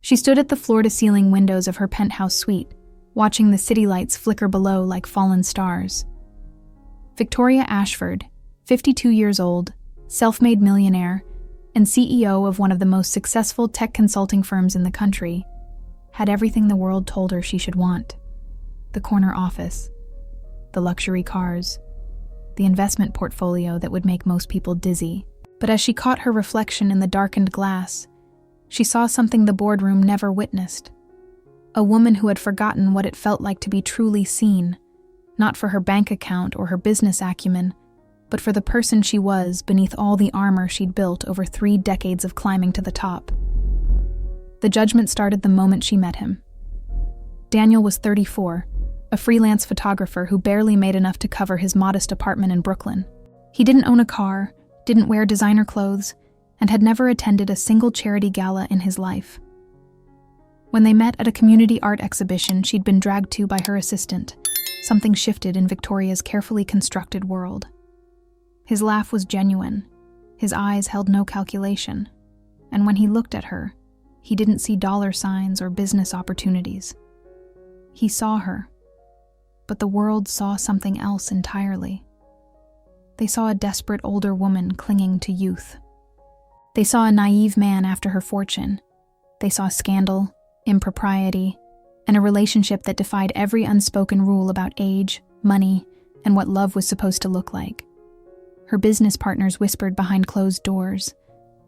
She stood at the floor-to-ceiling windows of her penthouse suite, watching the city lights flicker below like fallen stars. Victoria Ashford, 52 years old, self-made millionaire, and CEO of one of the most successful tech consulting firms in the country, had everything the world told her she should want. The corner office, the luxury cars, the investment portfolio that would make most people dizzy. But as she caught her reflection in the darkened glass, she saw something the boardroom never witnessed. A woman who had forgotten what it felt like to be truly seen, not for her bank account or her business acumen, but for the person she was beneath all the armor she'd built over 3 decades of climbing to the top. The judgment started the moment she met him. Daniel was 34, a freelance photographer who barely made enough to cover his modest apartment in Brooklyn. He didn't own a car, didn't wear designer clothes, and had never attended a single charity gala in his life. When they met at a community art exhibition she'd been dragged to by her assistant, something shifted in Victoria's carefully constructed world. His laugh was genuine, his eyes held no calculation, and when he looked at her, he didn't see dollar signs or business opportunities. He saw her, but the world saw something else entirely. They saw a desperate older woman clinging to youth. They saw a naive man after her fortune. They saw scandal, impropriety, and a relationship that defied every unspoken rule about age, money, and what love was supposed to look like. Her business partners whispered behind closed doors.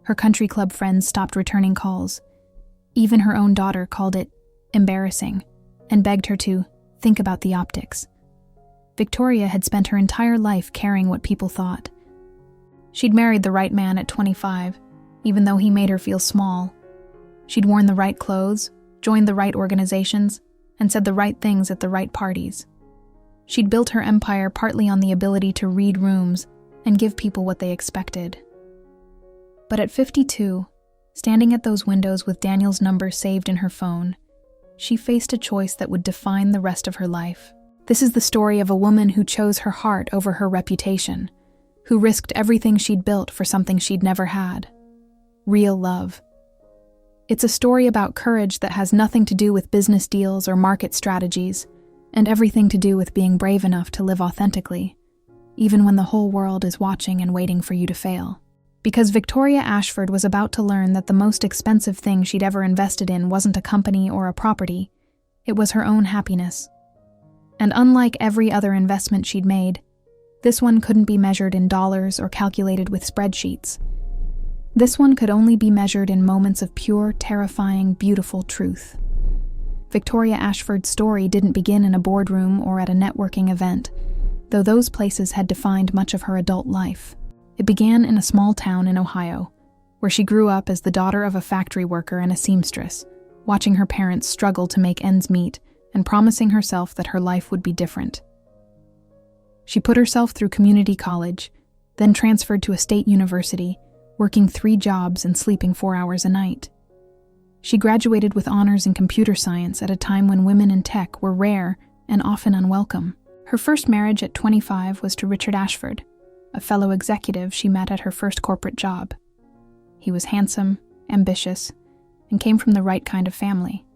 Her country club friends stopped returning calls. Even her own daughter called it embarrassing and begged her to think about the optics. Victoria had spent her entire life caring what people thought. She'd married the right man at 25, even though he made her feel small. She'd worn the right clothes, joined the right organizations, and said the right things at the right parties. She'd built her empire partly on the ability to read rooms and give people what they expected. But at 52, standing at those windows with Daniel's number saved in her phone, she faced a choice that would define the rest of her life. This is the story of a woman who chose her heart over her reputation, who risked everything she'd built for something she'd never had. Real love. It's a story about courage that has nothing to do with business deals or market strategies, and everything to do with being brave enough to live authentically, even when the whole world is watching and waiting for you to fail. Because Victoria Ashford was about to learn that the most expensive thing she'd ever invested in wasn't a company or a property, it was her own happiness. And unlike every other investment she'd made, this one couldn't be measured in dollars or calculated with spreadsheets. This one could only be measured in moments of pure, terrifying, beautiful truth. Victoria Ashford's story didn't begin in a boardroom or at a networking event, though those places had defined much of her adult life. It began in a small town in Ohio, where she grew up as the daughter of a factory worker and a seamstress, watching her parents struggle to make ends meet and promising herself that her life would be different. She put herself through community college, then transferred to a state university, working 3 jobs and sleeping 4 hours a night. She graduated with honors in computer science at a time when women in tech were rare and often unwelcome. Her first marriage at 25 was to Richard Ashford, a fellow executive she met at her first corporate job. He was handsome, ambitious, and came from the right kind of family.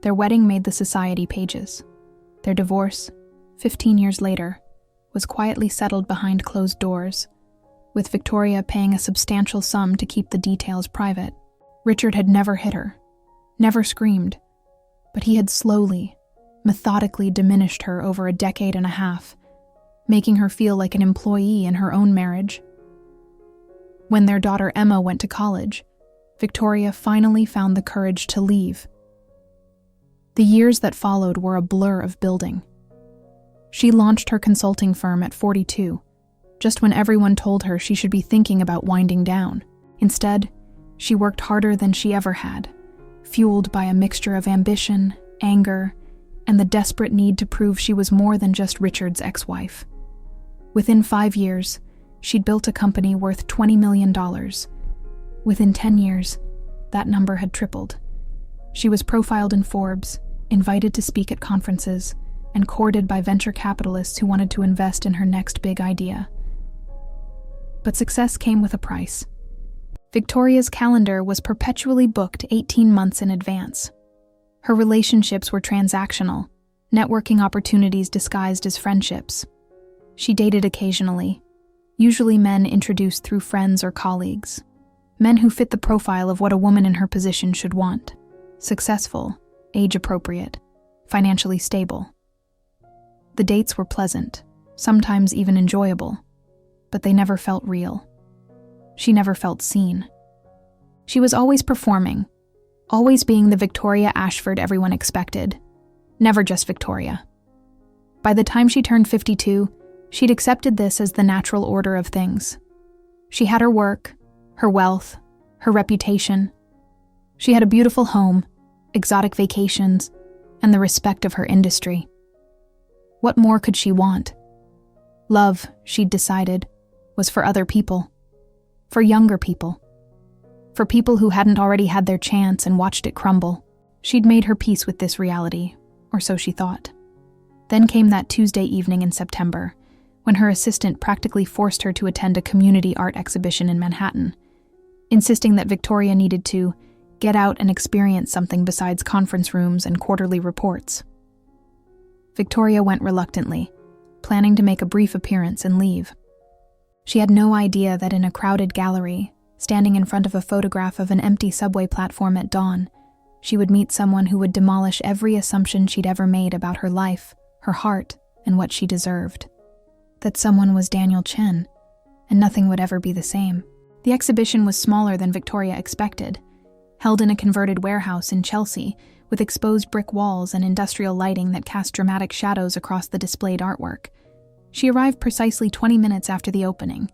Their wedding made the society pages. Their divorce, 15 years later, was quietly settled behind closed doors, with Victoria paying a substantial sum to keep the details private. Richard had never hit her, never screamed, but he had slowly, methodically diminished her over a decade and a half, making her feel like an employee in her own marriage. When their daughter Emma went to college, Victoria finally found the courage to leave. The years that followed were a blur of building. She launched her consulting firm at 42, just when everyone told her she should be thinking about winding down. Instead, she worked harder than she ever had, fueled by a mixture of ambition, anger, and the desperate need to prove she was more than just Richard's ex-wife. Within 5 years, she'd built a company worth $20 million. Within 10 years, that number had tripled. She was profiled in Forbes, invited to speak at conferences, and courted by venture capitalists who wanted to invest in her next big idea. But success came with a price. Victoria's calendar was perpetually booked 18 months in advance. Her relationships were transactional, networking opportunities disguised as friendships. She dated occasionally, usually men introduced through friends or colleagues. Men who fit the profile of what a woman in her position should want: successful, age-appropriate, financially stable. The dates were pleasant, sometimes even enjoyable, but they never felt real. She never felt seen. She was always performing, always being the Victoria Ashford everyone expected, never just Victoria. By the time she turned 52, she'd accepted this as the natural order of things. She had her work, her wealth, her reputation. She had a beautiful home, exotic vacations, and the respect of her industry. What more could she want? Love, she'd decided, was for other people. For younger people. For people who hadn't already had their chance and watched it crumble. She'd made her peace with this reality, or so she thought. Then came that Tuesday evening in September, when her assistant practically forced her to attend a community art exhibition in Manhattan, insisting that Victoria needed to get out and experience something besides conference rooms and quarterly reports. Victoria went reluctantly, planning to make a brief appearance and leave. She had no idea that in a crowded gallery, standing in front of a photograph of an empty subway platform at dawn, she would meet someone who would demolish every assumption she'd ever made about her life, her heart, and what she deserved. That someone was Daniel Chen, and nothing would ever be the same. The exhibition was smaller than Victoria expected, held in a converted warehouse in Chelsea, with exposed brick walls and industrial lighting that cast dramatic shadows across the displayed artwork. She arrived precisely 20 minutes after the opening,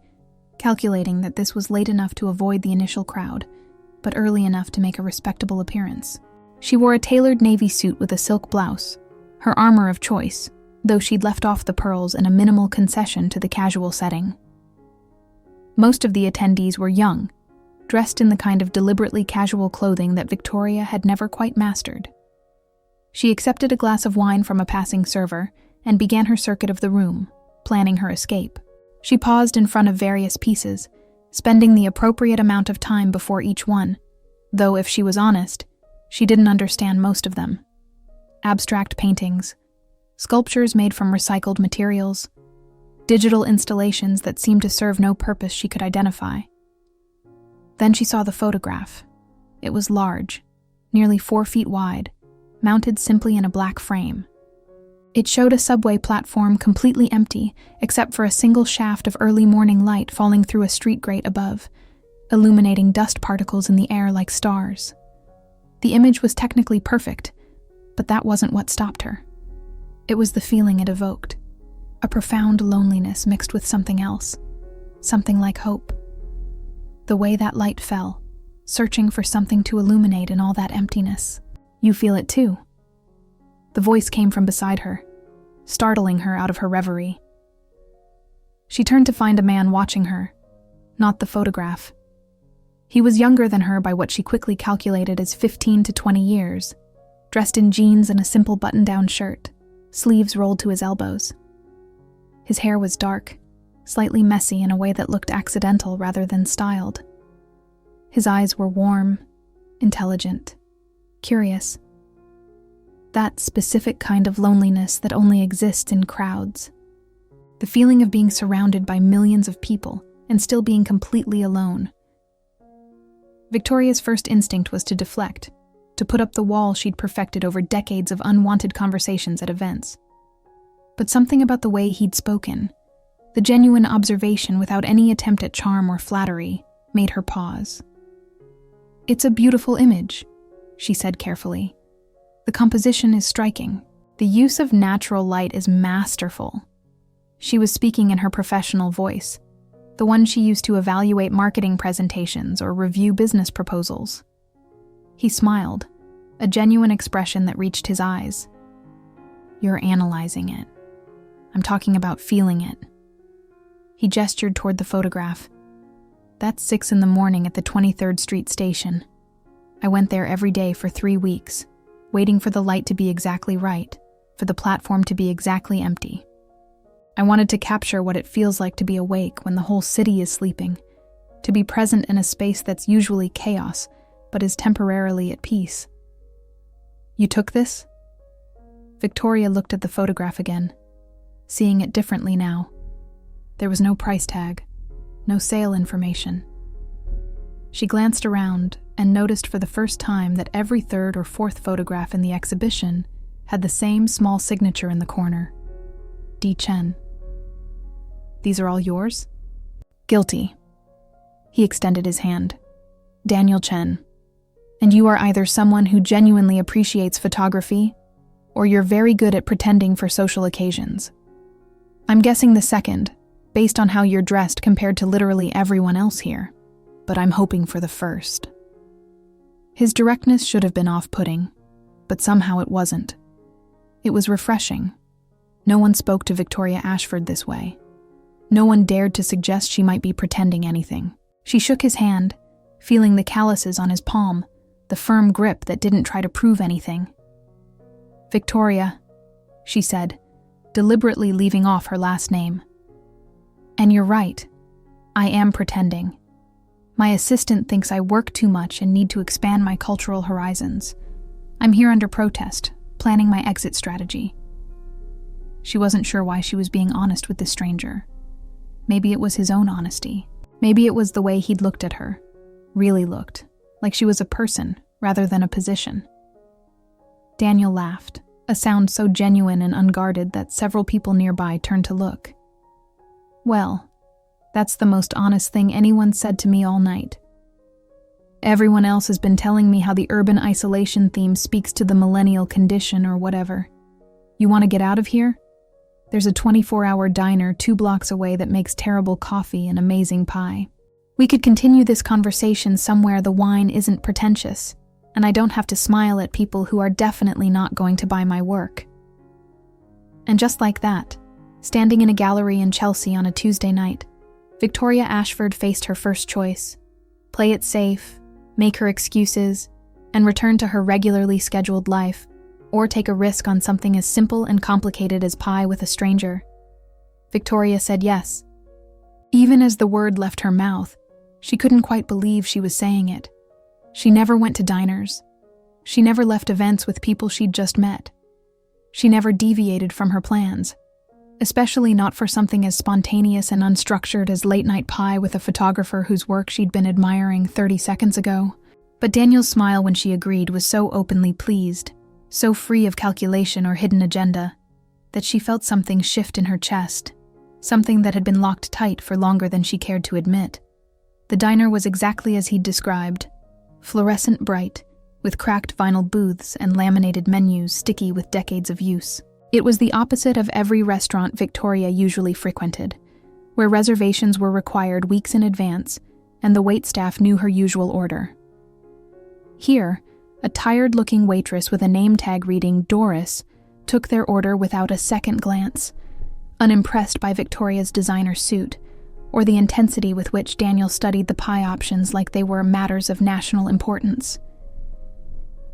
calculating that this was late enough to avoid the initial crowd, but early enough to make a respectable appearance. She wore a tailored navy suit with a silk blouse, her armor of choice, though she'd left off the pearls in a minimal concession to the casual setting. Most of the attendees were young, dressed in the kind of deliberately casual clothing that Victoria had never quite mastered. She accepted a glass of wine from a passing server and began her circuit of the room, planning her escape. She paused in front of various pieces, spending the appropriate amount of time before each one, though if she was honest, she didn't understand most of them. Abstract paintings, sculptures made from recycled materials, digital installations that seemed to serve no purpose she could identify. Then she saw the photograph. It was large, nearly 4 feet wide, mounted simply in a black frame. It showed a subway platform completely empty, except for a single shaft of early morning light falling through a street grate above, illuminating dust particles in the air like stars. The image was technically perfect, but that wasn't what stopped her. It was the feeling it evoked, a profound loneliness mixed with something else, something like hope. The way that light fell, searching for something to illuminate in all that emptiness. "You feel it too?" The voice came from beside her, startling her out of her reverie. She turned to find a man watching her, not the photograph. He was younger than her by what she quickly calculated as 15 to 20 years, dressed in jeans and a simple button-down shirt, sleeves rolled to his elbows. His hair was dark, slightly messy in a way that looked accidental rather than styled. His eyes were warm, intelligent, curious. That specific kind of loneliness that only exists in crowds. The feeling of being surrounded by millions of people and still being completely alone. Victoria's first instinct was to deflect, to put up the wall she'd perfected over decades of unwanted conversations at events. But something about the way he'd spoken, the genuine observation without any attempt at charm or flattery, made her pause. "It's a beautiful image," she said carefully. "The composition is striking. The use of natural light is masterful." She was speaking in her professional voice, the one she used to evaluate marketing presentations or review business proposals. He smiled, a genuine expression that reached his eyes. "You're analyzing it. I'm talking about feeling it." He gestured toward the photograph. "That's 6 a.m. at the 23rd Street station. I went there every day for 3 weeks, waiting for the light to be exactly right, for the platform to be exactly empty. I wanted to capture what it feels like to be awake when the whole city is sleeping, to be present in a space that's usually chaos, but is temporarily at peace. "You took this?" Victoria looked at the photograph again, seeing it differently now. There was no price tag, no sale information. She glanced around and noticed for the first time that every third or fourth photograph in the exhibition had the same small signature in the corner. D. Chen. "These are all yours?" "Guilty." He extended his hand. "Daniel Chen. And you are either someone who genuinely appreciates photography, or you're very good at pretending for social occasions. I'm guessing the second, based on how you're dressed compared to literally everyone else here, but I'm hoping for the first." His directness should have been off-putting, but somehow it wasn't. It was refreshing. No one spoke to Victoria Ashford this way. No one dared to suggest she might be pretending anything. She shook his hand, feeling the calluses on his palm, the firm grip that didn't try to prove anything. "Victoria," she said, deliberately leaving off her last name. "And you're right. I am pretending. My assistant thinks I work too much and need to expand my cultural horizons. I'm here under protest, planning my exit strategy." She wasn't sure why she was being honest with this stranger. Maybe it was his own honesty. Maybe it was the way he'd looked at her, really looked, like she was a person rather than a position. Daniel laughed, a sound so genuine and unguarded that several people nearby turned to look. "Well, that's the most honest thing anyone said to me all night. Everyone else has been telling me how the urban isolation theme speaks to the millennial condition or whatever. You want to get out of here? There's a 24-hour diner 2 blocks away that makes terrible coffee and amazing pie. We could continue this conversation somewhere the wine isn't pretentious, and I don't have to smile at people who are definitely not going to buy my work." And just like that, standing in a gallery in Chelsea on a Tuesday night, Victoria Ashford faced her first choice: play it safe, make her excuses, and return to her regularly scheduled life, or take a risk on something as simple and complicated as pie with a stranger. Victoria said yes. Even as the word left her mouth, she couldn't quite believe she was saying it. She never went to diners. She never left events with people she'd just met. She never deviated from her plans, especially not for something as spontaneous and unstructured as late-night pie with a photographer whose work she'd been admiring 30 seconds ago. But Daniel's smile when she agreed was so openly pleased, so free of calculation or hidden agenda, that she felt something shift in her chest, something that had been locked tight for longer than she cared to admit. The diner was exactly as he'd described, fluorescent bright, with cracked vinyl booths and laminated menus sticky with decades of use. It was the opposite of every restaurant Victoria usually frequented, where reservations were required weeks in advance and the waitstaff knew her usual order. Here, a tired-looking waitress with a name tag reading Doris took their order without a second glance, unimpressed by Victoria's designer suit or the intensity with which Daniel studied the pie options like they were matters of national importance.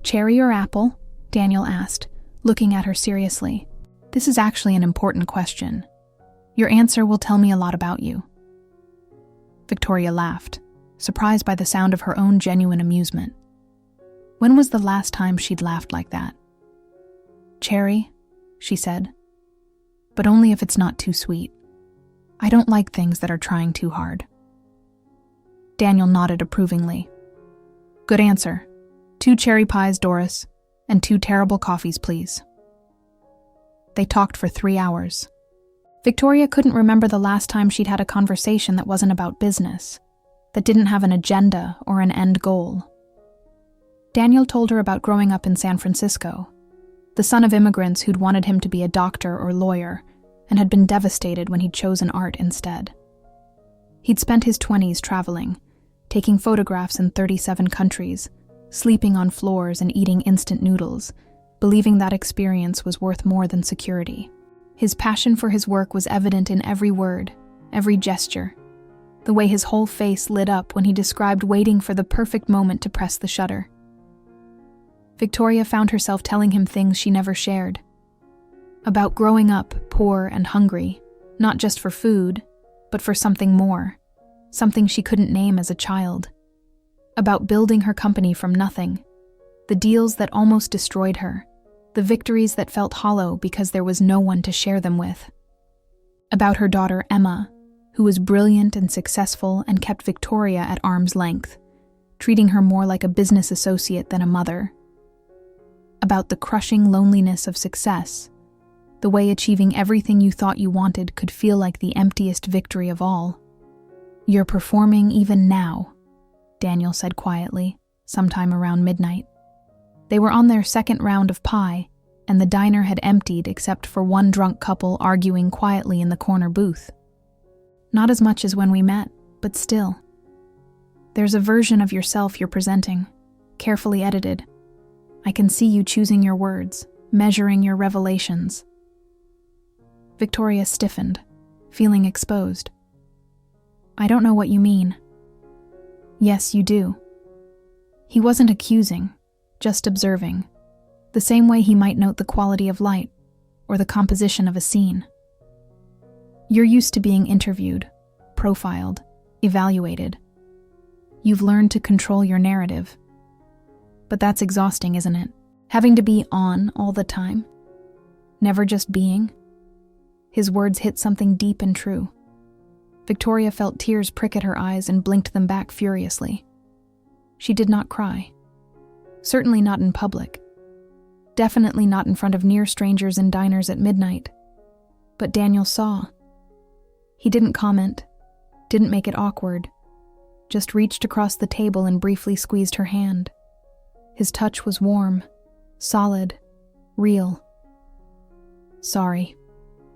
"Cherry or apple?" Daniel asked, looking at her seriously. "This is actually an important question. Your answer will tell me a lot about you." Victoria laughed, surprised by the sound of her own genuine amusement. When was the last time she'd laughed like that? "Cherry," she said, "but only if it's not too sweet. I don't like things that are trying too hard." Daniel nodded approvingly. "Good answer. 2 cherry pies, Doris, and 2 terrible coffees, please." They talked for 3 hours. Victoria couldn't remember the last time she'd had a conversation that wasn't about business, that didn't have an agenda or an end goal. Daniel told her about growing up in San Francisco, the son of immigrants who'd wanted him to be a doctor or lawyer and had been devastated when he'd chosen art instead. He'd spent his 20s traveling, taking photographs in 37 countries, sleeping on floors and eating instant noodles, believing that experience was worth more than security. His passion for his work was evident in every word, every gesture, the way his whole face lit up when he described waiting for the perfect moment to press the shutter. Victoria found herself telling him things she never shared. About growing up poor and hungry, not just for food, but for something more, something she couldn't name as a child. About building her company from nothing, the deals that almost destroyed her, the victories that felt hollow because there was no one to share them with. About her daughter Emma, who was brilliant and successful and kept Victoria at arm's length, treating her more like a business associate than a mother. About the crushing loneliness of success, the way achieving everything you thought you wanted could feel like the emptiest victory of all. "You're performing even now," Daniel said quietly, sometime around midnight. They were on their second round of pie, and the diner had emptied except for one drunk couple arguing quietly in the corner booth. "Not as much as when we met, but still. There's a version of yourself you're presenting, carefully edited. I can see you choosing your words, measuring your revelations." Victoria stiffened, feeling exposed. "I don't know what you mean." "Yes, you do." He wasn't accusing, just observing, the same way he might note the quality of light or the composition of a scene. "You're used to being interviewed, profiled, evaluated. You've learned to control your narrative. But that's exhausting, isn't it? Having to be on all the time. Never just being." His words hit something deep and true. Victoria felt tears prick at her eyes and blinked them back furiously. She did not cry. Certainly not in public. Definitely not in front of near strangers in diners at midnight. But Daniel saw. He didn't comment, didn't make it awkward, just reached across the table and briefly squeezed her hand. His touch was warm, solid, real. "Sorry,"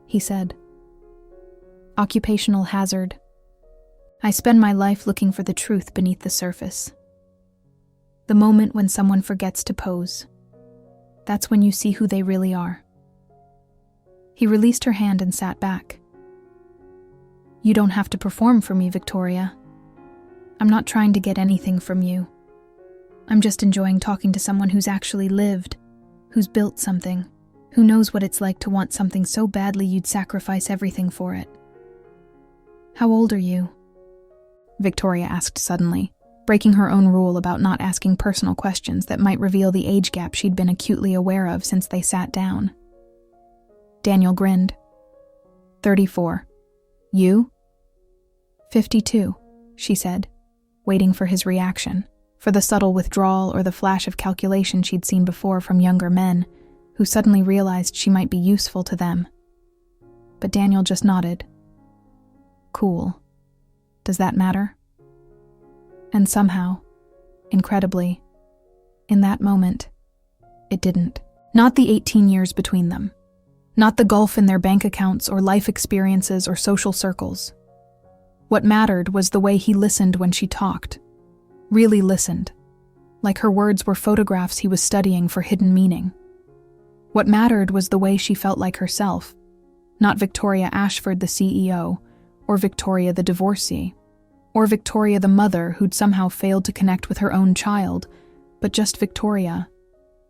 he said. "Occupational hazard. I spend my life looking for the truth beneath the surface. The moment when someone forgets to pose. That's when you see who they really are." He released her hand and sat back. "You don't have to perform for me, Victoria. I'm not trying to get anything from you. I'm just enjoying talking to someone who's actually lived, who's built something, who knows what it's like to want something so badly you'd sacrifice everything for it." "How old are you?" Victoria asked suddenly, breaking her own rule about not asking personal questions that might reveal the age gap she'd been acutely aware of since they sat down. Daniel grinned. 34. "You?" 52, she said, waiting for his reaction, for the subtle withdrawal or the flash of calculation she'd seen before from younger men, who suddenly realized she might be useful to them. But Daniel just nodded. "Cool. Does that matter?" And somehow, incredibly, in that moment, it didn't. Not the 18 years between them. Not the gulf in their bank accounts or life experiences or social circles. What mattered was the way he listened when she talked. Really listened. Like her words were photographs he was studying for hidden meaning. What mattered was the way she felt like herself. Not Victoria Ashford, the CEO, or Victoria the divorcee, or Victoria the mother who'd somehow failed to connect with her own child, but just Victoria,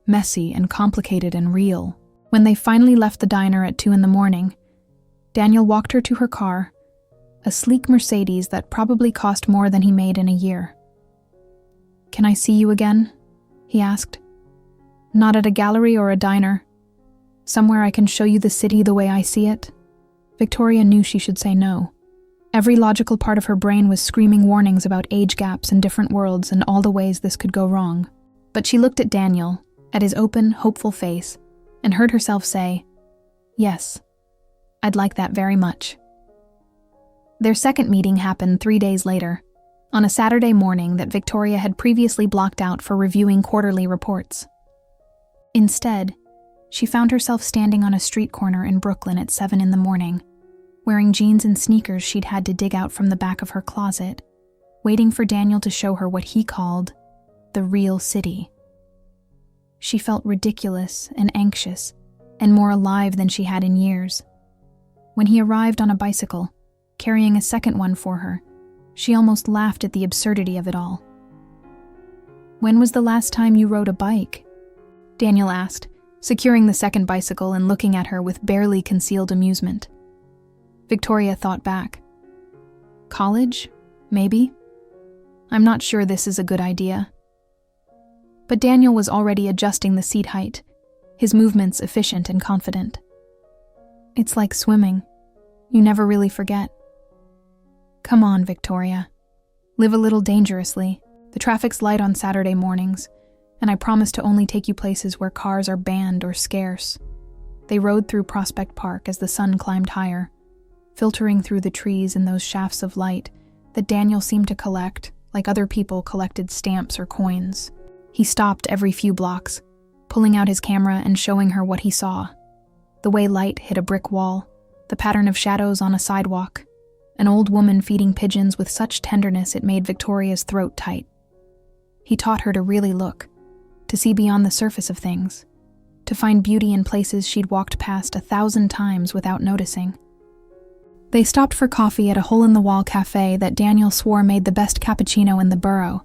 messy and complicated and real. When they finally left the diner at 2 a.m, Daniel walked her to her car, a sleek Mercedes that probably cost more than he made in a year. "Can I see you again?" he asked. "Not at a gallery or a diner. Somewhere I can show you the city the way I see it?" Victoria knew she should say no. Every logical part of her brain was screaming warnings about age gaps and different worlds and all the ways this could go wrong. But she looked at Daniel, at his open, hopeful face, and heard herself say, "Yes, I'd like that very much." Their second meeting happened 3 days later, on a Saturday morning that Victoria had previously blocked out for reviewing quarterly reports. Instead, she found herself standing on a street corner in Brooklyn at 7 a.m, wearing jeans and sneakers she'd had to dig out from the back of her closet, waiting for Daniel to show her what he called the real city. She felt ridiculous and anxious, and more alive than she had in years. When he arrived on a bicycle, carrying a second one for her, she almost laughed at the absurdity of it all. "When was the last time you rode a bike?" Daniel asked, securing the second bicycle and looking at her with barely concealed amusement. Victoria thought back. "College? Maybe. I'm not sure this is a good idea. But Daniel was already adjusting the seat height, his movements efficient and confident. It's like swimming. You never really forget. Come on, Victoria. Live a little dangerously. The traffic's light on Saturday mornings, and I promise to only take you places where cars are banned or scarce. They rode through Prospect Park as the sun climbed higher, filtering through the trees in those shafts of light that Daniel seemed to collect, like other people collected stamps or coins. He stopped every few blocks, pulling out his camera and showing her what he saw. The way light hit a brick wall, the pattern of shadows on a sidewalk, an old woman feeding pigeons with such tenderness it made Victoria's throat tight. He taught her to really look, to see beyond the surface of things, to find beauty in places she'd walked past 1,000 times without noticing. They stopped for coffee at a hole-in-the-wall cafe that Daniel swore made the best cappuccino in the borough,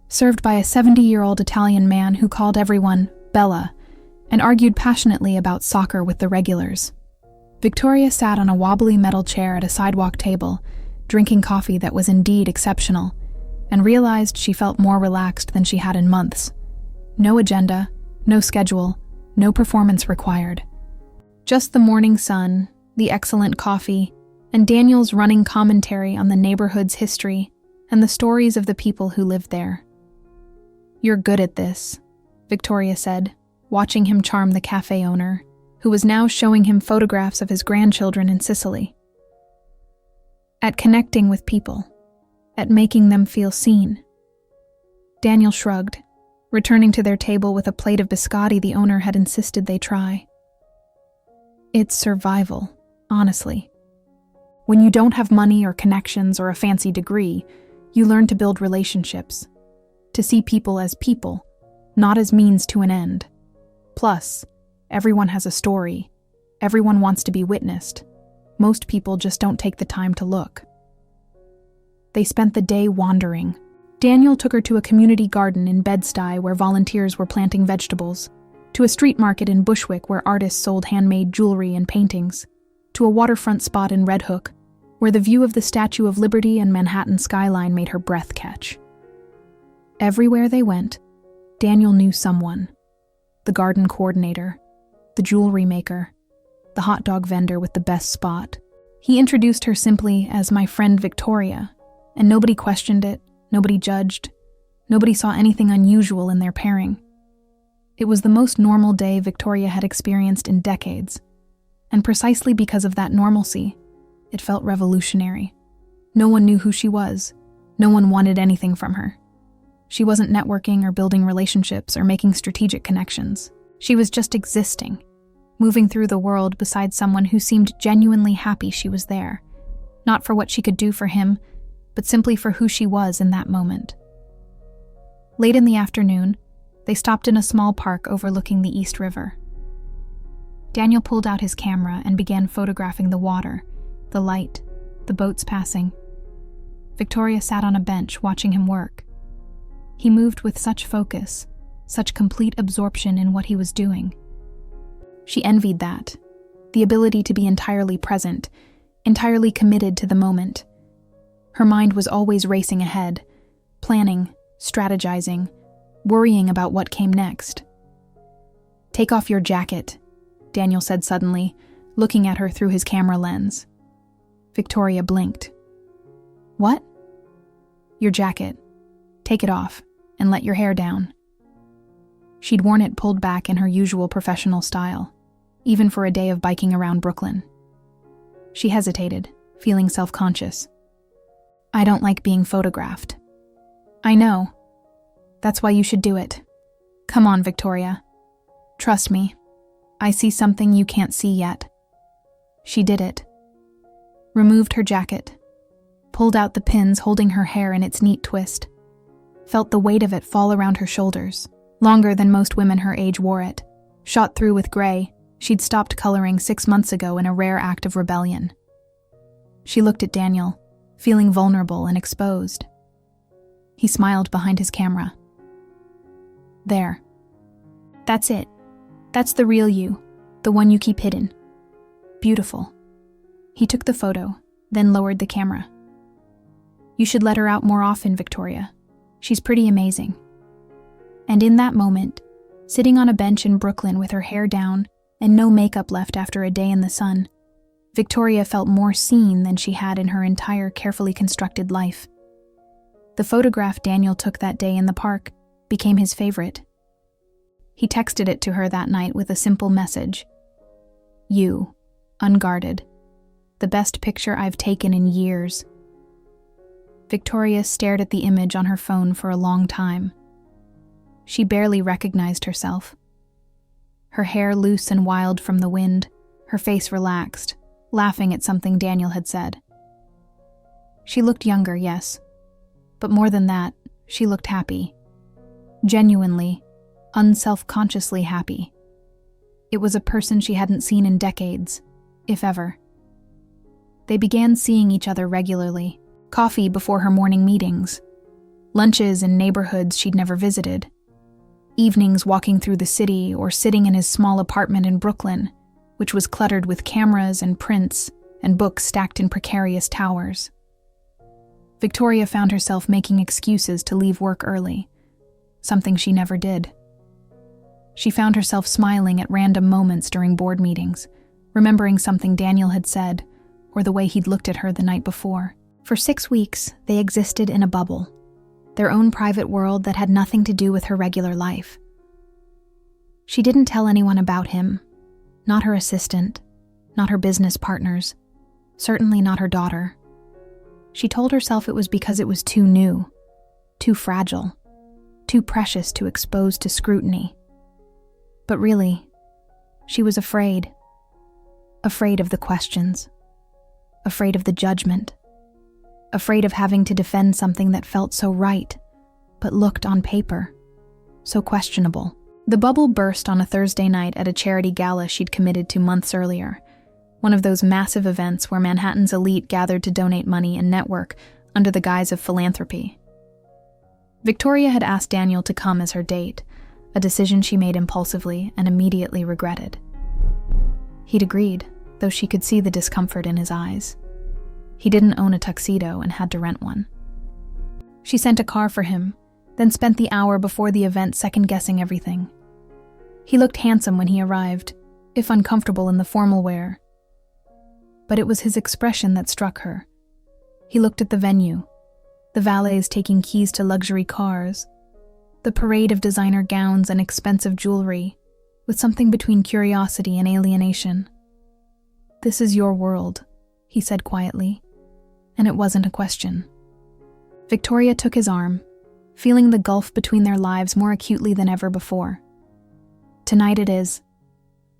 served by a 70-year-old Italian man who called everyone Bella and argued passionately about soccer with the regulars. Victoria sat on a wobbly metal chair at a sidewalk table, drinking coffee that was indeed exceptional, and realized she felt more relaxed than she had in months. No agenda, no schedule, no performance required. Just the morning sun, the excellent coffee, and Daniel's running commentary on the neighborhood's history and the stories of the people who lived there. "You're good at this," Victoria said, watching him charm the cafe owner, who was now showing him photographs of his grandchildren in Sicily. "At connecting with people, at making them feel seen." Daniel shrugged, returning to their table with a plate of biscotti the owner had insisted they try. "It's survival, honestly. When you don't have money or connections or a fancy degree, you learn to build relationships, to see people as people, not as means to an end. Plus, everyone has a story. Everyone wants to be witnessed. Most people just don't take the time to look." They spent the day wandering. Daniel took her to a community garden in Bed-Stuy where volunteers were planting vegetables, to a street market in Bushwick where artists sold handmade jewelry and paintings, to a waterfront spot in Red Hook where the view of the Statue of Liberty and Manhattan skyline made her breath catch. Everywhere they went, Daniel knew someone. The garden coordinator, the jewelry maker, the hot dog vendor with the best spot. He introduced her simply as my friend Victoria, and nobody questioned it, nobody judged, nobody saw anything unusual in their pairing. It was the most normal day Victoria had experienced in decades, and precisely because of that normalcy, it felt revolutionary. No one knew who she was. No one wanted anything from her. She wasn't networking or building relationships or making strategic connections. She was just existing, moving through the world beside someone who seemed genuinely happy she was there, not for what she could do for him, but simply for who she was in that moment. Late in the afternoon, they stopped in a small park overlooking the East River. Daniel pulled out his camera and began photographing the water, the light, the boats passing. Victoria sat on a bench watching him work. He moved with such focus, such complete absorption in what he was doing. She envied that, the ability to be entirely present, entirely committed to the moment. Her mind was always racing ahead, planning, strategizing, worrying about what came next. "Take off your jacket," Daniel said suddenly, looking at her through his camera lens. Victoria blinked. "What?" "Your jacket. Take it off, and let your hair down." She'd worn it pulled back in her usual professional style, even for a day of biking around Brooklyn. She hesitated, feeling self-conscious. "I don't like being photographed." "I know. That's why you should do it. Come on, Victoria. Trust me. I see something you can't see yet." She did it. Removed her jacket, pulled out the pins holding her hair in its neat twist, felt the weight of it fall around her shoulders, longer than most women her age wore it, shot through with gray. She'd stopped coloring 6 months ago in a rare act of rebellion. She looked at Daniel, feeling vulnerable and exposed. He smiled behind his camera. "There. That's it. That's the real you, the one you keep hidden. Beautiful." He took the photo, then lowered the camera. "You should let her out more often, Victoria. She's pretty amazing." And in that moment, sitting on a bench in Brooklyn with her hair down and no makeup left after a day in the sun, Victoria felt more seen than she had in her entire carefully constructed life. The photograph Daniel took that day in the park became his favorite. He texted it to her that night with a simple message: "You, unguarded. The best picture I've taken in years." Victoria stared at the image on her phone for a long time. She barely recognized herself. Her hair loose and wild from the wind, her face relaxed, laughing at something Daniel had said. She looked younger, yes, but more than that, she looked happy. Genuinely, unself-consciously happy. It was a person she hadn't seen in decades, if ever. They began seeing each other regularly, coffee before her morning meetings, lunches in neighborhoods she'd never visited, evenings walking through the city or sitting in his small apartment in Brooklyn, which was cluttered with cameras and prints and books stacked in precarious towers. Victoria found herself making excuses to leave work early, something she never did. She found herself smiling at random moments during board meetings, remembering something Daniel had said or the way he'd looked at her the night before. For 6 weeks, they existed in a bubble, their own private world that had nothing to do with her regular life. She didn't tell anyone about him, not her assistant, not her business partners, certainly not her daughter. She told herself it was because it was too new, too fragile, too precious to expose to scrutiny. But really, she was afraid. Afraid of the questions. Afraid of the judgment. Afraid of having to defend something that felt so right, but looked on paper so questionable. The bubble burst on a Thursday night at a charity gala she'd committed to months earlier, one of those massive events where Manhattan's elite gathered to donate money and network under the guise of philanthropy. Victoria had asked Daniel to come as her date, a decision she made impulsively and immediately regretted. He'd agreed, though she could see the discomfort in his eyes. He didn't own a tuxedo and had to rent one. She sent a car for him, then spent the hour before the event second-guessing everything. He looked handsome when he arrived, if uncomfortable in the formal wear. But it was his expression that struck her. He looked at the venue, the valets taking keys to luxury cars, the parade of designer gowns and expensive jewelry, with something between curiosity and alienation. "This is your world," he said quietly, and it wasn't a question. Victoria took his arm, feeling the gulf between their lives more acutely than ever before. "Tonight it is.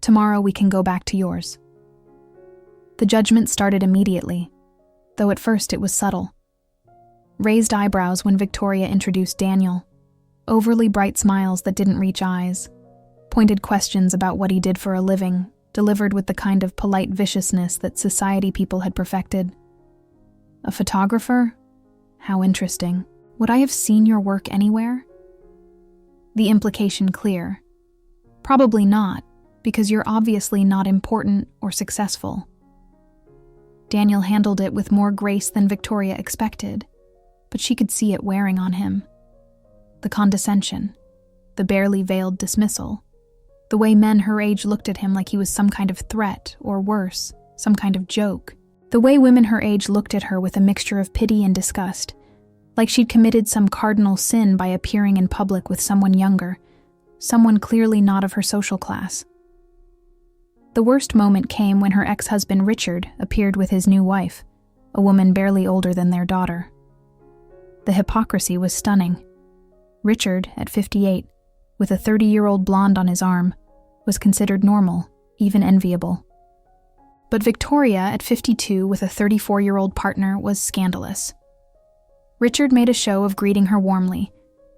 Tomorrow we can go back to yours." The judgment started immediately, though at first it was subtle. Raised eyebrows when Victoria introduced Daniel, overly bright smiles that didn't reach eyes, pointed questions about what he did for a living, delivered with the kind of polite viciousness that society people had perfected. "A photographer? How interesting. Would I have seen your work anywhere?" The implication clear. Probably not, because you're obviously not important or successful. Daniel handled it with more grace than Victoria expected, but she could see it wearing on him. The condescension, the barely veiled dismissal, the way men her age looked at him like he was some kind of threat, or worse, some kind of joke. The way women her age looked at her with a mixture of pity and disgust, like she'd committed some cardinal sin by appearing in public with someone younger, someone clearly not of her social class. The worst moment came when her ex-husband Richard appeared with his new wife, a woman barely older than their daughter. The hypocrisy was stunning. Richard, at 58, with a 30-year-old blonde on his arm, was considered normal, even enviable. But Victoria, at 52, with a 34-year-old partner, was scandalous. Richard made a show of greeting her warmly,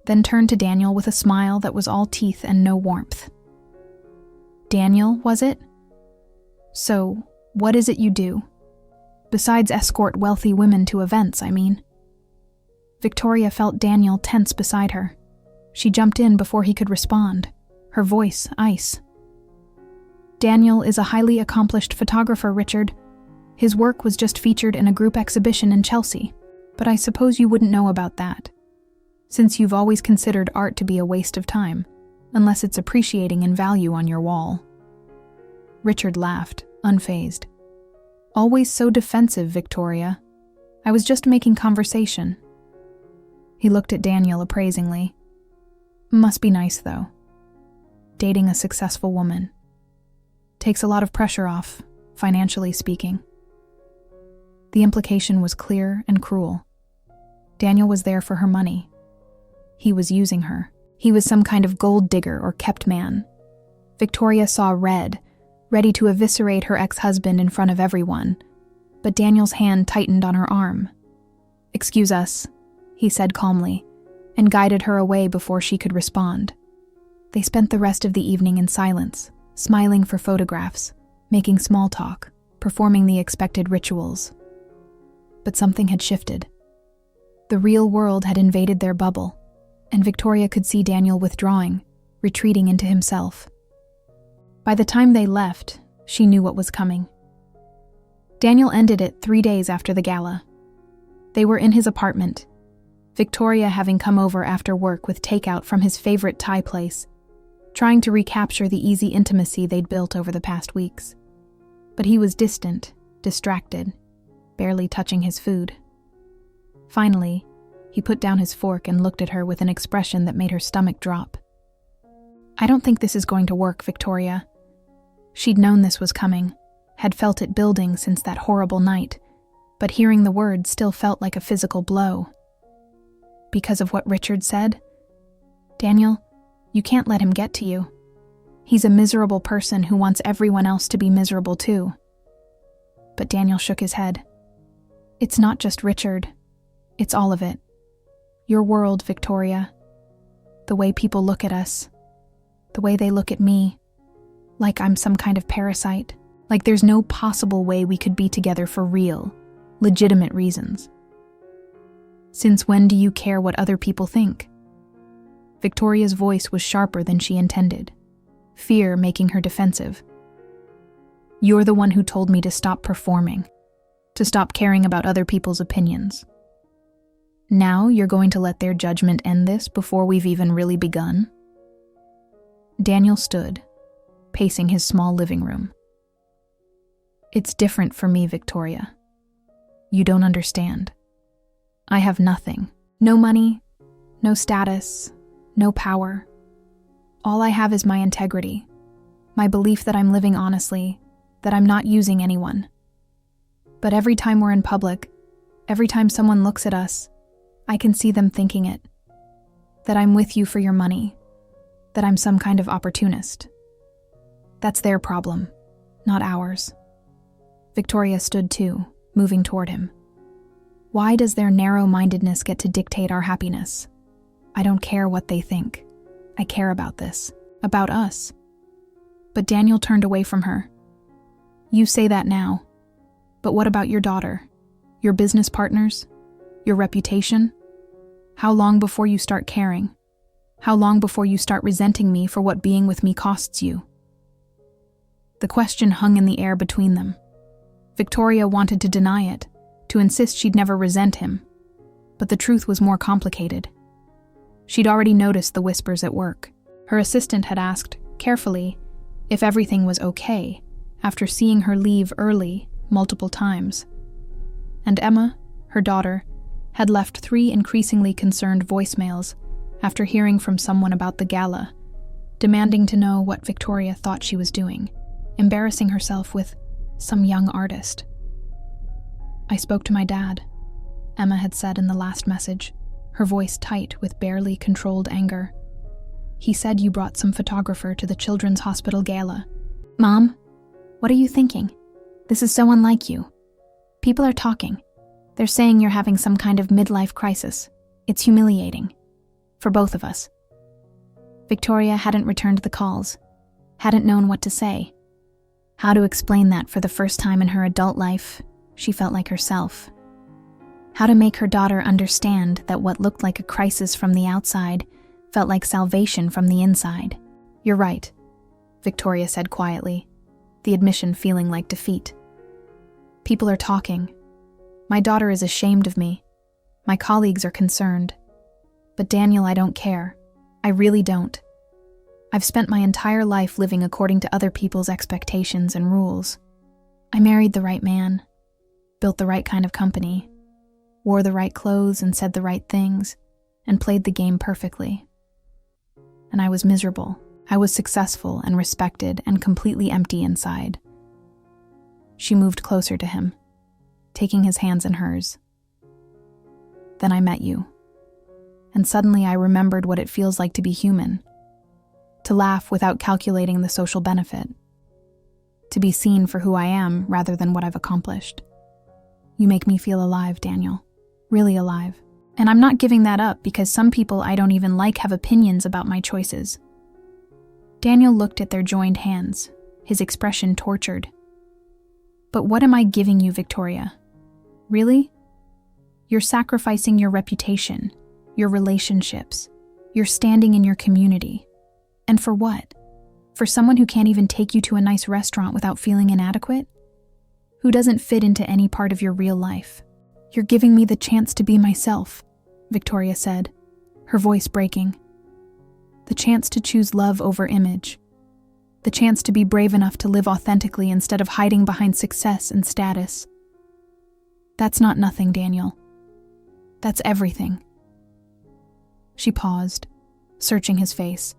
then turned to Daniel with a smile that was all teeth and no warmth. "Daniel, was it? So, what is it you do? Besides escort wealthy women to events, I mean." Victoria felt Daniel tense beside her. She jumped in before he could respond, her voice ice. "Daniel is a highly accomplished photographer, Richard. His work was just featured in a group exhibition in Chelsea." But I suppose you wouldn't know about that, since you've always considered art to be a waste of time, unless it's appreciating in value on your wall." Richard laughed, unfazed. "Always so defensive, Victoria. I was just making conversation." He looked at Daniel appraisingly. "Must be nice, though. Dating a successful woman. Takes a lot of pressure off, financially speaking." The implication was clear and cruel. Daniel was there for her money. He was using her. He was some kind of gold digger or kept man. Victoria saw red, ready to eviscerate her ex-husband in front of everyone, but Daniel's hand tightened on her arm. "Excuse us," he said calmly, and guided her away before she could respond. They spent the rest of the evening in silence, smiling for photographs, making small talk, performing the expected rituals. But something had shifted. The real world had invaded their bubble, and Victoria could see Daniel withdrawing, retreating into himself. By the time they left, she knew what was coming. Daniel ended it 3 days after the gala. They were in his apartment, Victoria having come over after work with takeout from his favorite Thai place, trying to recapture the easy intimacy they'd built over the past weeks. But he was distant, distracted, barely touching his food. Finally, he put down his fork and looked at her with an expression that made her stomach drop. "I don't think this is going to work, Victoria." She'd known this was coming, had felt it building since that horrible night, but hearing the words still felt like a physical blow. "Because of what Richard said? Daniel, you can't let him get to you. He's a miserable person who wants everyone else to be miserable too." But Daniel shook his head. "It's not just Richard. It's all of it. Your world, Victoria. The way people look at us. The way they look at me. Like I'm some kind of parasite. Like there's no possible way we could be together for real, legitimate reasons. Since when do you care what other people think?" Victoria's voice was sharper than she intended, fear making her defensive. "You're the one who told me to stop performing, to stop caring about other people's opinions. Now you're going to let their judgment end this before we've even really begun?" Daniel stood, pacing his small living room. "It's different for me, Victoria. You don't understand. I have nothing. No money, no status, no power. All I have is my integrity, my belief that I'm living honestly, that I'm not using anyone. But every time we're in public, every time someone looks at us, I can see them thinking it. That I'm with you for your money, that I'm some kind of opportunist. That's their problem, not ours." Victoria stood too, moving toward him. "Why does their narrow-mindedness get to dictate our happiness? I don't care what they think. I care about this, about us." But Daniel turned away from her. "You say that now. But what about your daughter? Your business partners? Your reputation? How long before you start caring? How long before you start resenting me for what being with me costs you?" The question hung in the air between them. Victoria wanted to deny it, to insist she'd never resent him. But the truth was more complicated. She'd already noticed the whispers at work. Her assistant had asked, carefully, if everything was okay, after seeing her leave early multiple times. And Emma, her daughter, had left 3 increasingly concerned voicemails after hearing from someone about the gala, demanding to know what Victoria thought she was doing, embarrassing herself with some young artist. "I spoke to my dad," Emma had said in the last message, her voice tight with barely controlled anger. "He said you brought some photographer to the Children's Hospital gala." "Mom, what are you thinking? This is so unlike you. People are talking. They're saying you're having some kind of midlife crisis. It's humiliating. For both of us." Victoria hadn't returned the calls, hadn't known what to say. How to explain that for the first time in her adult life, she felt like herself. How to make her daughter understand that what looked like a crisis from the outside felt like salvation from the inside. "You're right," Victoria said quietly, the admission feeling like defeat. "People are talking. My daughter is ashamed of me. My colleagues are concerned. But Daniel, I don't care. I really don't. I've spent my entire life living according to other people's expectations and rules. I married the right man, built the right kind of company, wore the right clothes and said the right things, and played the game perfectly. And I was miserable. I was successful and respected and completely empty inside. She moved closer to him, taking his hands in hers. Then I met you. And suddenly I remembered what it feels like to be human. To laugh without calculating the social benefit. To be seen for who I am rather than what I've accomplished. You make me feel alive, Daniel. Really alive. And I'm not giving that up because some people I don't even like have opinions about my choices. Daniel looked at their joined hands, his expression tortured. But what am I giving you, Victoria? Really? You're sacrificing your reputation, your relationships, your standing in your community. And for what? For someone who can't even take you to a nice restaurant without feeling inadequate? Who doesn't fit into any part of your real life? You're giving me the chance to be myself, Victoria said, her voice breaking. The chance to choose love over image. The chance to be brave enough to live authentically instead of hiding behind success and status. That's not nothing, Daniel. That's everything. She paused, searching his face.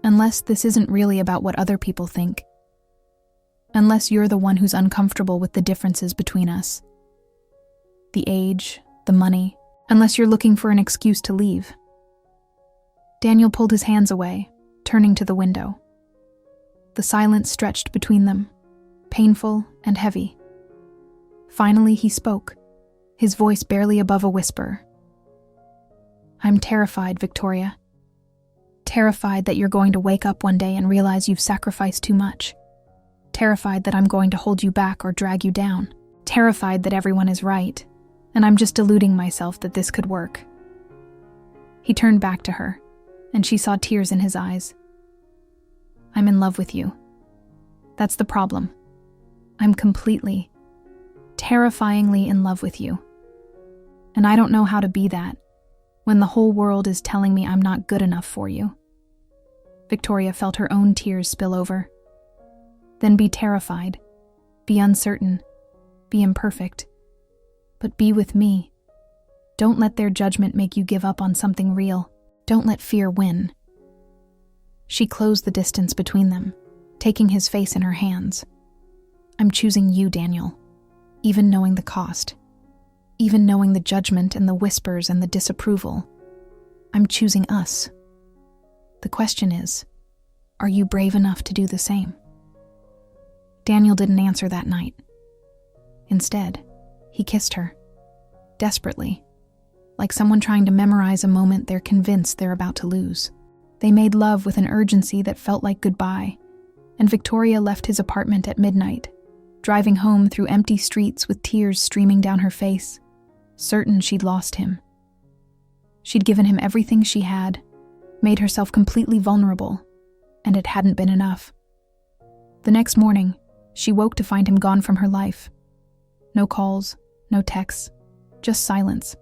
Unless this isn't really about what other people think. Unless you're the one who's uncomfortable with the differences between us. The age, the money, unless you're looking for an excuse to leave. Daniel pulled his hands away, turning to the window. The silence stretched between them, painful and heavy. Finally he spoke, his voice barely above a whisper. I'm terrified, Victoria. Terrified that you're going to wake up one day and realize you've sacrificed too much. Terrified that I'm going to hold you back or drag you down. Terrified that everyone is right, and I'm just deluding myself that this could work. He turned back to her, and she saw tears in his eyes. I'm in love with you. That's the problem. I'm completely, terrifyingly in love with you. And I don't know how to be that when the whole world is telling me I'm not good enough for you. Victoria felt her own tears spill over. Then be terrified, be uncertain, be imperfect. But be with me. Don't let their judgment make you give up on something real. Don't let fear win. She closed the distance between them, taking his face in her hands. I'm choosing you, Daniel, even knowing the cost. Even knowing the judgment and the whispers and the disapproval. I'm choosing us. The question is, are you brave enough to do the same? Daniel didn't answer that night. Instead, he kissed her, desperately, like someone trying to memorize a moment they're convinced they're about to lose. They made love with an urgency that felt like goodbye, and Victoria left his apartment at midnight, driving home through empty streets with tears streaming down her face, certain she'd lost him. She'd given him everything she had, made herself completely vulnerable, and it hadn't been enough. The next morning, she woke to find him gone from her life. No calls, no texts, just silence.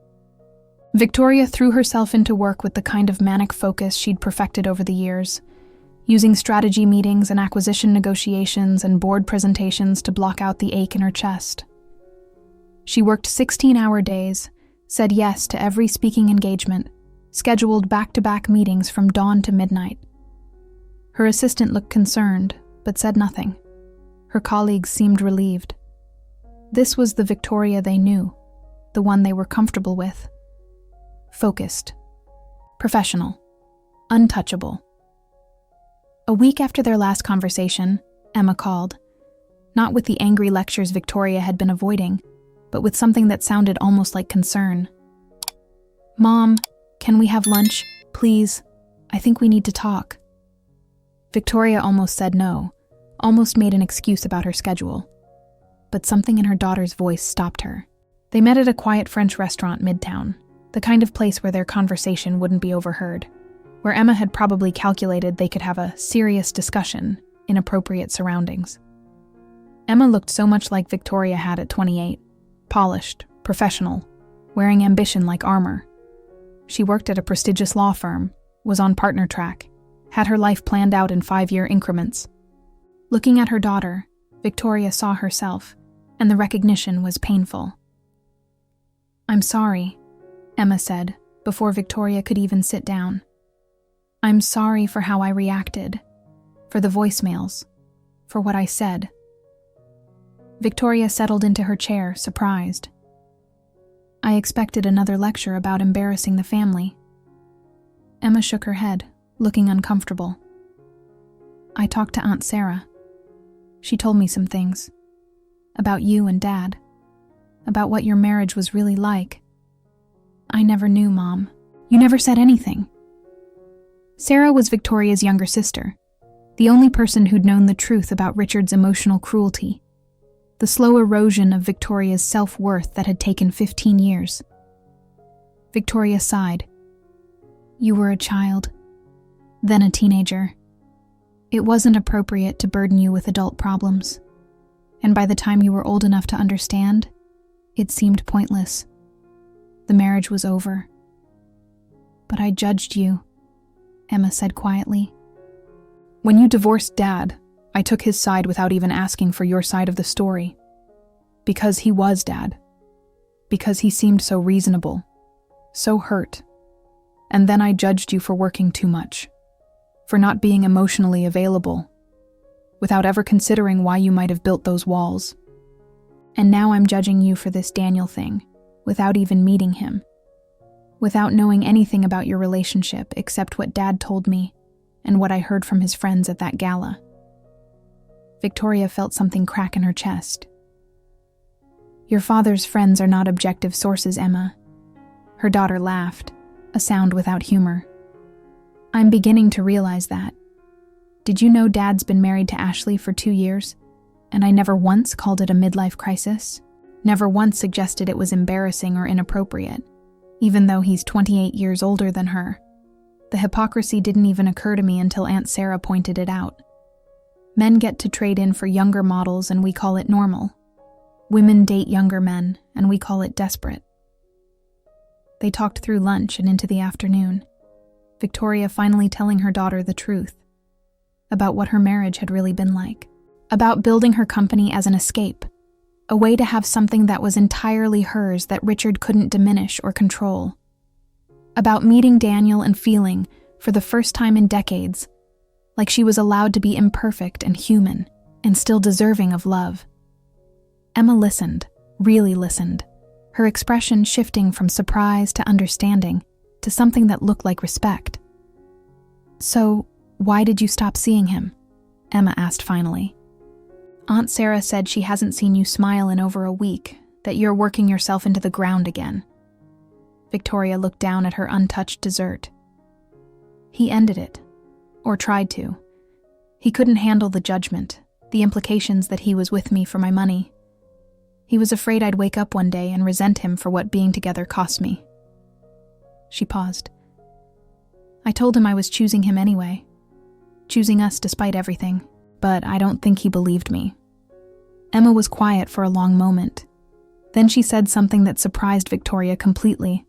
Victoria threw herself into work with the kind of manic focus she'd perfected over the years, using strategy meetings and acquisition negotiations and board presentations to block out the ache in her chest. She worked 16-hour days, said yes to every speaking engagement, scheduled back-to-back meetings from dawn to midnight. Her assistant looked concerned, but said nothing. Her colleagues seemed relieved. This was the Victoria they knew, the one they were comfortable with. Focused, professional, untouchable. A week after their last conversation, Emma called, not with the angry lectures Victoria had been avoiding, but with something that sounded almost like concern. Mom, can we have lunch, please? I think we need to talk. Victoria almost said no, almost made an excuse about her schedule. But something in her daughter's voice stopped her. They met at a quiet French restaurant midtown, the kind of place where their conversation wouldn't be overheard, where Emma had probably calculated they could have a serious discussion in appropriate surroundings. Emma looked so much like Victoria had at 28, polished, professional, wearing ambition like armor. She worked at a prestigious law firm, was on partner track, had her life planned out in 5-year increments. Looking at her daughter, Victoria saw herself, and the recognition was painful. "I'm sorry," Emma said, before Victoria could even sit down. "I'm sorry for how I reacted, for the voicemails, for what I said." Victoria settled into her chair, surprised. "I expected another lecture about embarrassing the family." Emma shook her head, looking uncomfortable. "I talked to Aunt Sarah. She told me some things. About you and Dad. About what your marriage was really like." "I never knew, Mom. You never said anything." Sarah was Victoria's younger sister, the only person who'd known the truth about Richard's emotional cruelty, the slow erosion of Victoria's self-worth that had taken 15 years. Victoria sighed. "You were a child, then a teenager. It wasn't appropriate to burden you with adult problems, and by the time you were old enough to understand, it seemed pointless. The marriage was over. But I judged you," Emma said quietly. "When you divorced Dad, I took his side without even asking for your side of the story. Because he was Dad. Because he seemed so reasonable, so hurt. And then I judged you for working too much, for not being emotionally available, without ever considering why you might have built those walls. And now I'm judging you for this Daniel thing, without even meeting him, without knowing anything about your relationship except what Dad told me and what I heard from his friends at that gala." Victoria felt something crack in her chest. "Your father's friends are not objective sources, Emma." Her daughter laughed, a sound without humor. "I'm beginning to realize that. Did you know Dad's been married to Ashley for 2 years, and I never once called it a midlife crisis? Never once suggested it was embarrassing or inappropriate, even though he's 28 years older than her. The hypocrisy didn't even occur to me until Aunt Sarah pointed it out. Men get to trade in for younger models and we call it normal. Women date younger men and we call it desperate." They talked through lunch and into the afternoon, Victoria finally telling her daughter the truth about what her marriage had really been like, about building her company as an escape, a way to have something that was entirely hers that Richard couldn't diminish or control, about meeting Daniel and feeling, for the first time in decades, like she was allowed to be imperfect and human and still deserving of love. Emma listened, really listened, her expression shifting from surprise to understanding to something that looked like respect. "So, why did you stop seeing him?" Emma asked finally. "Aunt Sarah said she hasn't seen you smile in over a week, that you're working yourself into the ground again." Victoria looked down at her untouched dessert. "He ended it, or tried to. He couldn't handle the judgment, the implications that he was with me for my money. He was afraid I'd wake up one day and resent him for what being together cost me." She paused. "I told him I was choosing him anyway, choosing us despite everything, but I don't think he believed me." Emma was quiet for a long moment. Then she said something that surprised Victoria completely.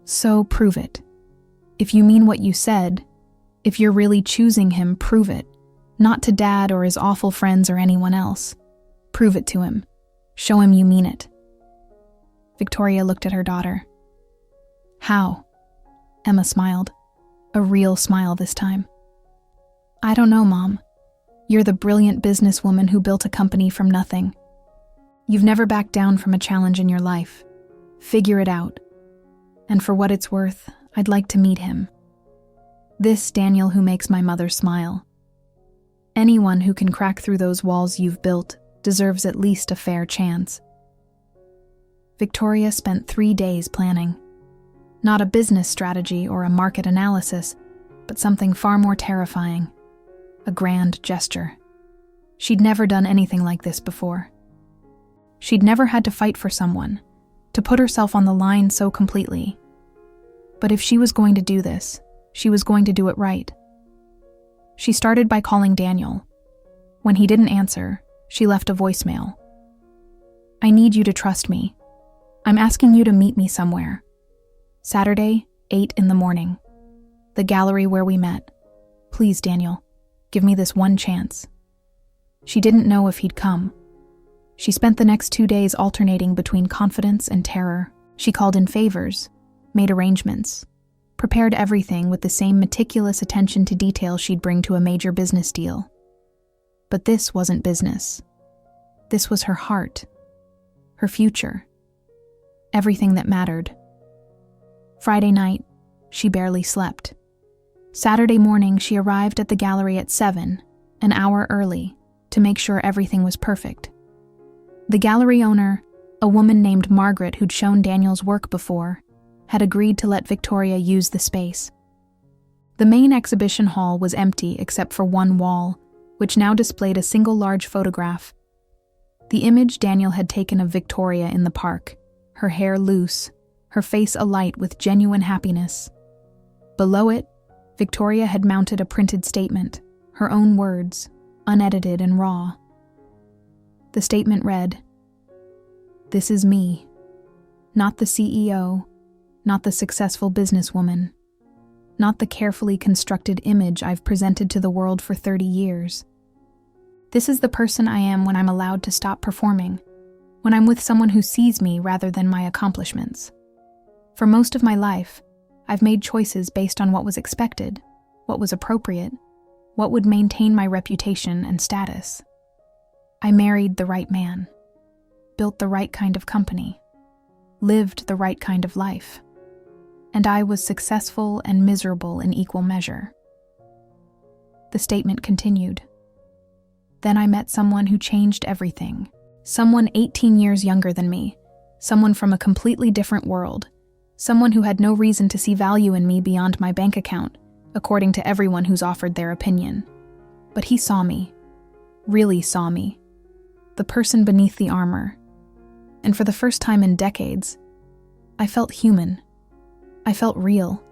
"So prove it. If you mean what you said, if you're really choosing him, prove it. Not to Dad or his awful friends or anyone else. Prove it to him. Show him you mean it." Victoria looked at her daughter. "How?" Emma smiled, a real smile this time. "I don't know, Mom. You're the brilliant businesswoman who built a company from nothing. You've never backed down from a challenge in your life. Figure it out. And for what it's worth, I'd like to meet him. This Daniel who makes my mother smile. Anyone who can crack through those walls you've built deserves at least a fair chance." Victoria spent 3 days planning. Not a business strategy or a market analysis, but something far more terrifying. A grand gesture. She'd never done anything like this before. She'd never had to fight for someone, to put herself on the line so completely. But if she was going to do this, she was going to do it right. She started by calling Daniel. When he didn't answer, she left a voicemail. "I need you to trust me. I'm asking you to meet me somewhere. Saturday, 8 in the morning. The gallery where we met. Please, Daniel, give me this one chance." She didn't know if he'd come. She spent the next 2 days alternating between confidence and terror. She called in favors, made arrangements, prepared everything with the same meticulous attention to detail she'd bring to a major business deal. But this wasn't business. This was her heart, her future, everything that mattered. Friday night, she barely slept. Saturday morning, she arrived at the gallery at 7, an hour early, to make sure everything was perfect. The gallery owner, a woman named Margaret who'd shown Daniel's work before, had agreed to let Victoria use the space. The main exhibition hall was empty except for one wall, which now displayed a single large photograph. The image Daniel had taken of Victoria in the park, her hair loose, her face alight with genuine happiness. Below it, Victoria had mounted a printed statement, her own words, unedited and raw. The statement read, "This is me, not the CEO, not the successful businesswoman, not the carefully constructed image I've presented to the world for 30 years. This is the person I am when I'm allowed to stop performing, when I'm with someone who sees me rather than my accomplishments. For most of my life, I've made choices based on what was expected, what was appropriate, what would maintain my reputation and status. I married the right man, built the right kind of company, lived the right kind of life, and I was successful and miserable in equal measure." The statement continued. "Then I met someone who changed everything, someone 18 years younger than me, someone from a completely different world, someone who had no reason to see value in me beyond my bank account, according to everyone who's offered their opinion. But he saw me, really saw me, the person beneath the armor. And for the first time in decades, I felt human. I felt real.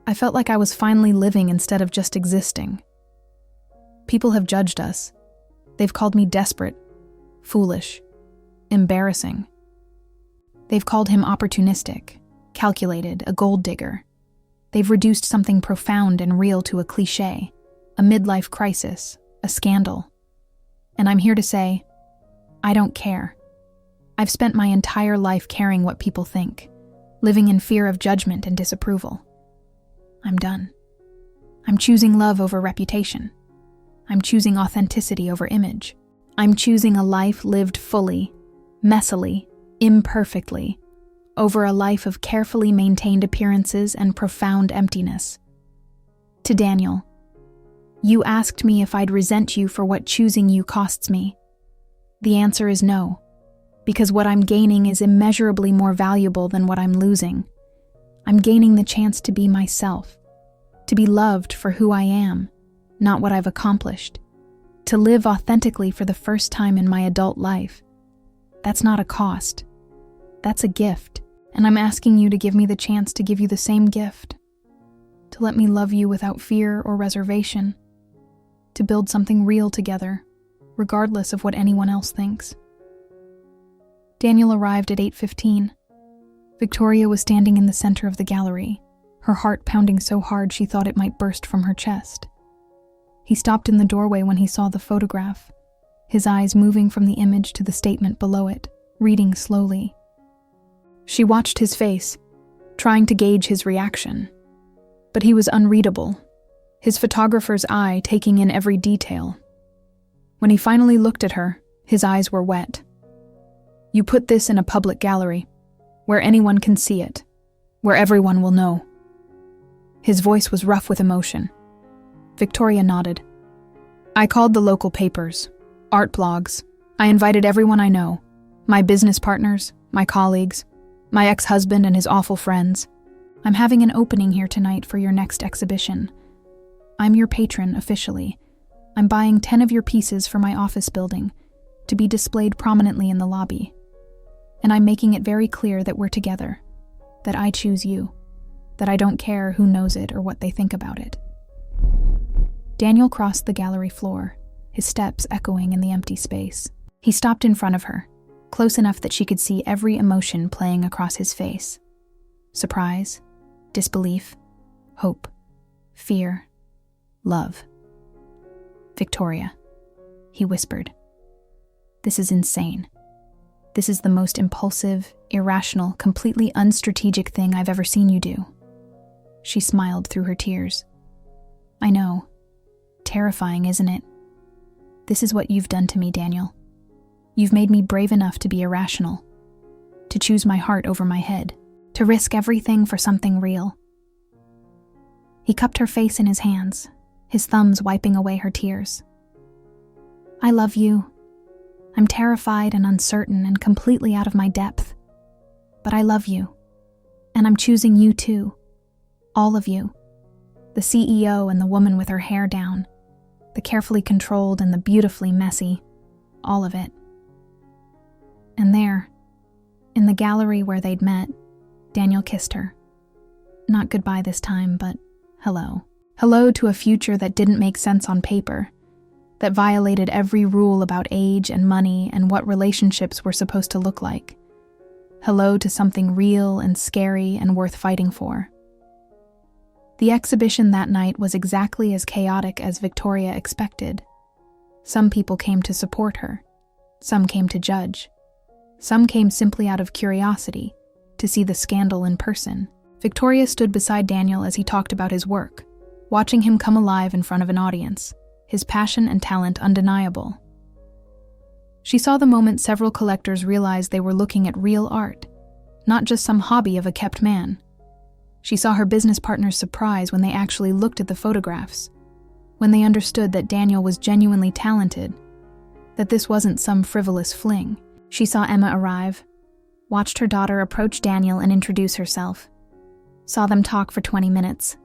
I felt like I was finally living instead of just existing. People have judged us. They've called me desperate, foolish, embarrassing. They've called him opportunistic, calculated, a gold digger. They've reduced something profound and real to a cliché, a midlife crisis, a scandal. And I'm here to say, I don't care. I've spent my entire life caring what people think, living in fear of judgment and disapproval. I'm done. I'm choosing love over reputation. I'm choosing authenticity over image. I'm choosing a life lived fully, messily, imperfectly, over a life of carefully maintained appearances and profound emptiness. To Daniel, you asked me if I'd resent you for what choosing you costs me. The answer is no, because what I'm gaining is immeasurably more valuable than what I'm losing. I'm gaining the chance to be myself, to be loved for who I am, not what I've accomplished, to live authentically for the first time in my adult life. That's not a cost. That's a gift, and I'm asking you to give me the chance to give you the same gift, to let me love you without fear or reservation, to build something real together, regardless of what anyone else thinks." Daniel arrived at 8:15. Victoria was standing in the center of the gallery, her heart pounding so hard she thought it might burst from her chest. He stopped in the doorway when he saw the photograph, his eyes moving from the image to the statement below it, reading slowly. She watched his face, trying to gauge his reaction. But he was unreadable, his photographer's eye taking in every detail. When he finally looked at her, his eyes were wet. "You put this in a public gallery, where anyone can see it, where everyone will know." His voice was rough with emotion. Victoria nodded. "I called the local papers, art blogs. I invited everyone I know, my business partners, my colleagues, my ex-husband and his awful friends. I'm having an opening here tonight for your next exhibition. I'm your patron officially. I'm buying 10 of your pieces for my office building to be displayed prominently in the lobby. And I'm making it very clear that we're together, that I choose you, that I don't care who knows it or what they think about it." Daniel crossed the gallery floor, his steps echoing in the empty space. He stopped in front of her, close enough that she could see every emotion playing across his face. Surprise, disbelief, hope, fear, love. "Victoria," he whispered. "This is insane. This is the most impulsive, irrational, completely unstrategic thing I've ever seen you do." She smiled through her tears. "I know. Terrifying, isn't it? This is what you've done to me, Daniel. You've made me brave enough to be irrational, to choose my heart over my head, to risk everything for something real." He cupped her face in his hands, his thumbs wiping away her tears. "I love you. I'm terrified and uncertain and completely out of my depth. But I love you. And I'm choosing you too. All of you. The CEO and the woman with her hair down. The carefully controlled and the beautifully messy. All of it." And there, in the gallery where they'd met, Daniel kissed her. Not goodbye this time, but hello. Hello to a future that didn't make sense on paper, that violated every rule about age and money and what relationships were supposed to look like. Hello to something real and scary and worth fighting for. The exhibition that night was exactly as chaotic as Victoria expected. Some people came to support her. Some came to judge. Some came simply out of curiosity, to see the scandal in person. Victoria stood beside Daniel as he talked about his work, watching him come alive in front of an audience, his passion and talent undeniable. She saw the moment several collectors realized they were looking at real art, not just some hobby of a kept man. She saw her business partners' surprise when they actually looked at the photographs, when they understood that Daniel was genuinely talented, that this wasn't some frivolous fling. She saw Emma arrive, watched her daughter approach Daniel and introduce herself, saw them talk for 20 minutes,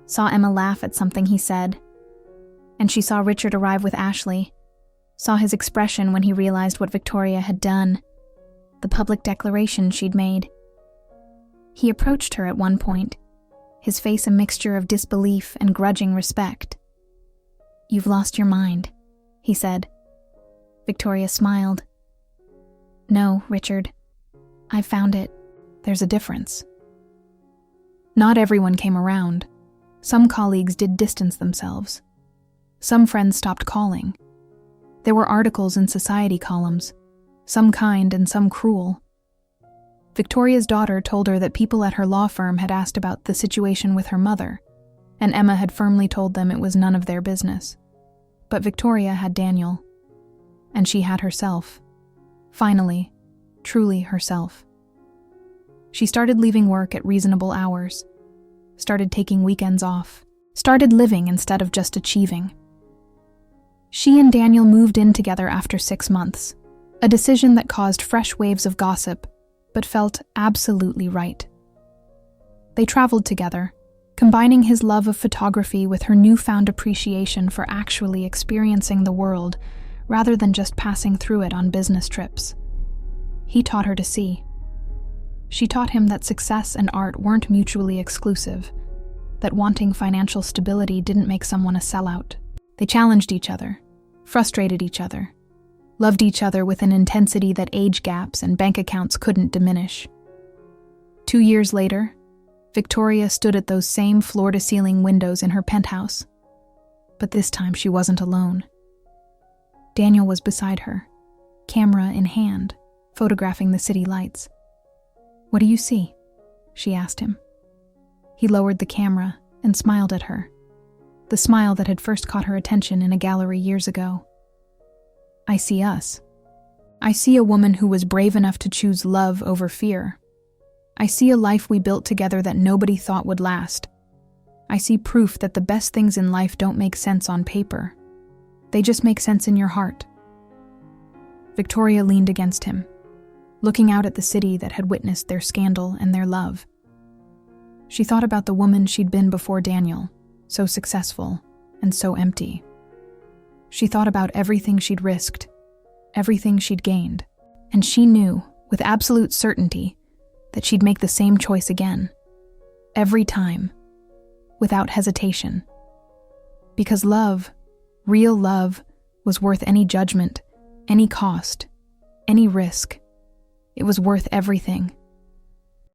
saw Emma laugh at something he said, and she saw Richard arrive with Ashley, saw his expression when he realized what Victoria had done, the public declaration she'd made. He approached her at one point, his face a mixture of disbelief and grudging respect. "You've lost your mind," he said. Victoria smiled. "No, Richard. I found it. There's a difference." Not everyone came around. Some colleagues did distance themselves. Some friends stopped calling. There were articles in society columns, some kind and some cruel. Victoria's daughter told her that people at her law firm had asked about the situation with her mother, and Emma had firmly told them it was none of their business. But Victoria had Daniel, and she had herself. Finally, truly herself. She started leaving work at reasonable hours, started taking weekends off, started living instead of just achieving. She and Daniel moved in together after 6 months, a decision that caused fresh waves of gossip, but felt absolutely right. They traveled together, combining his love of photography with her newfound appreciation for actually experiencing the world rather than just passing through it on business trips. He taught her to see. She taught him that success and art weren't mutually exclusive, that wanting financial stability didn't make someone a sellout. They challenged each other, frustrated each other, loved each other with an intensity that age gaps and bank accounts couldn't diminish. 2 years later, Victoria stood at those same floor-to-ceiling windows in her penthouse. But this time she wasn't alone. Daniel was beside her, camera in hand, photographing the city lights. "What do you see?" she asked him. He lowered the camera and smiled at her, the smile that had first caught her attention in a gallery years ago. "I see us. I see a woman who was brave enough to choose love over fear. I see a life we built together that nobody thought would last. I see proof that the best things in life don't make sense on paper. They just make sense in your heart." Victoria leaned against him, looking out at the city that had witnessed their scandal and their love. She thought about the woman she'd been before Daniel, so successful and so empty. She thought about everything she'd risked, everything she'd gained, and she knew, with absolute certainty, that she'd make the same choice again. Every time, without hesitation. Because love, real love, was worth any judgment, any cost, any risk. It was worth everything.